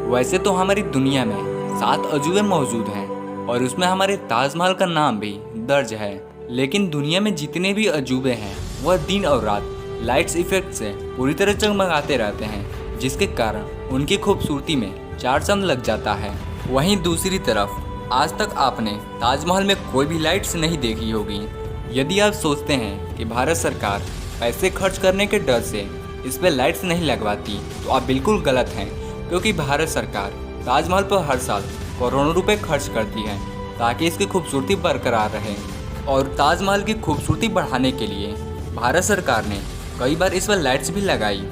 वैसे तो हमारी दुनिया में 7 अजूबे मौजूद हैं और उसमें हमारे ताजमहल का नाम भी दर्ज है। लेकिन दुनिया में जितने भी अजूबे हैं वह दिन और रात लाइट्स इफेक्ट से पूरी तरह चमकाते रहते हैं, जिसके कारण उनकी खूबसूरती में 4 चांद लग जाता है। वहीं दूसरी तरफ आज तक आपने ताजमहल में कोई भी लाइट्स नहीं देखी होगी। यदि आप सोचते हैं कि भारत सरकार पैसे खर्च करने के डर से इस पर लाइट्स नहीं लगवाती, तो आप बिल्कुल गलत हैं, क्योंकि भारत सरकार ताजमहल पर हर साल करोड़ों रुपए खर्च करती है ताकि इसकी खूबसूरती बरकरार रहे। और ताजमहल की खूबसूरती बढ़ाने के लिए भारत सरकार ने कई बार इस पर लाइट्स भी लगाई,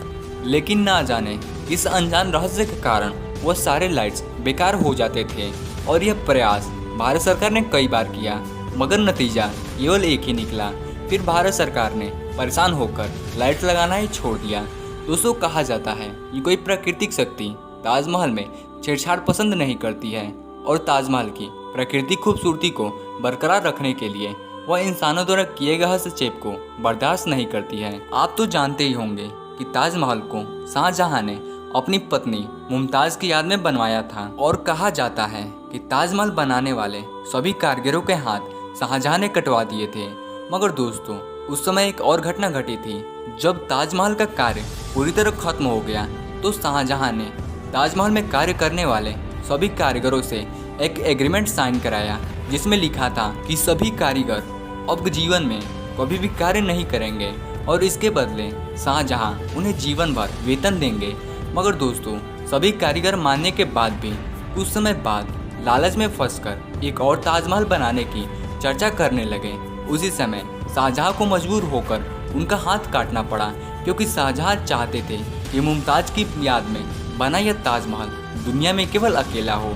लेकिन ना जाने इस अनजान रहस्य के कारण वह सारे लाइट्स बेकार हो जाते थे। और यह प्रयास भारत सरकार ने कई बार किया, मगर नतीजा केवल एक ही निकला। फिर भारत सरकार ने परेशान होकर लाइट्स लगाना ही छोड़ दिया। दोस्तों, कहा जाता है कि कोई प्राकृतिक शक्ति ताजमहल में छेड़छाड़ पसंद नहीं करती है और ताजमहल की प्राकृतिक खूबसूरती को बरकरार रखने के लिए वह इंसानों द्वारा किए गए हस्तक्षेप को बर्दाश्त नहीं करती है। आप तो जानते ही होंगे कि ताजमहल को शाहजहां ने अपनी पत्नी मुमताज की याद में बनवाया था और कहा जाता है कि ताजमहल बनाने वाले सभी कारीगरों के हाथ शाहजहां ने कटवा दिए थे। मगर दोस्तों, उस समय एक और घटना घटी थी। जब ताजमहल का कार्य पूरी तरह खत्म हो गया तो शाहजहां ने ताजमहल में कार्य करने वाले सभी कारीगरों से एक एग्रीमेंट साइन कराया, जिसमें लिखा था कि सभी कारीगर अब जीवन में कभी भी कार्य नहीं करेंगे और इसके बदले शाहजहां उन्हें जीवन भर वेतन देंगे। मगर दोस्तों, सभी कारीगर मानने के बाद भी कुछ समय बाद लालच में फंसकर एक और ताजमहल बनाने की चर्चा करने लगे। उसी समय शाहजहां को मजबूर होकर उनका हाथ काटना पड़ा, क्योंकि शाहजहां चाहते थे कि मुमताज की याद में बना यह ताजमहल दुनिया में केवल अकेला हो।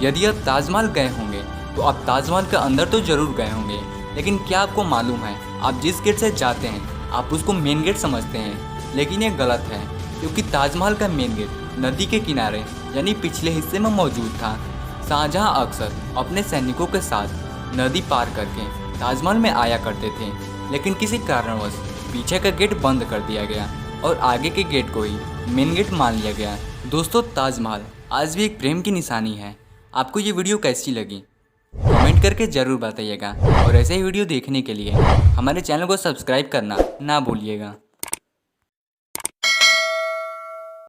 यदि आप ताजमहल गए होंगे तो आप ताजमहल के अंदर तो जरूर गए होंगे, लेकिन क्या आपको मालूम है, आप जिस गेट से जाते हैं आप उसको मेन गेट समझते हैं, लेकिन ये गलत है, क्योंकि ताजमहल का मेन गेट नदी के किनारे यानी पिछले हिस्से में मौजूद था। शाहजहां अक्सर अपने सैनिकों के साथ नदी पार करके ताजमहल में आया करते थे, लेकिन किसी कारणवश पीछे का गेट बंद कर दिया गया और आगे के गेट को ही मेन गेट मान लिया गया। दोस्तों, ताजमहल आज भी एक प्रेम की निशानी है। आपको ये वीडियो कैसी लगी कमेंट करके ज़रूर बताइएगा और ऐसे ही वीडियो देखने के लिए हमारे चैनल को सब्सक्राइब करना ना भूलिएगा।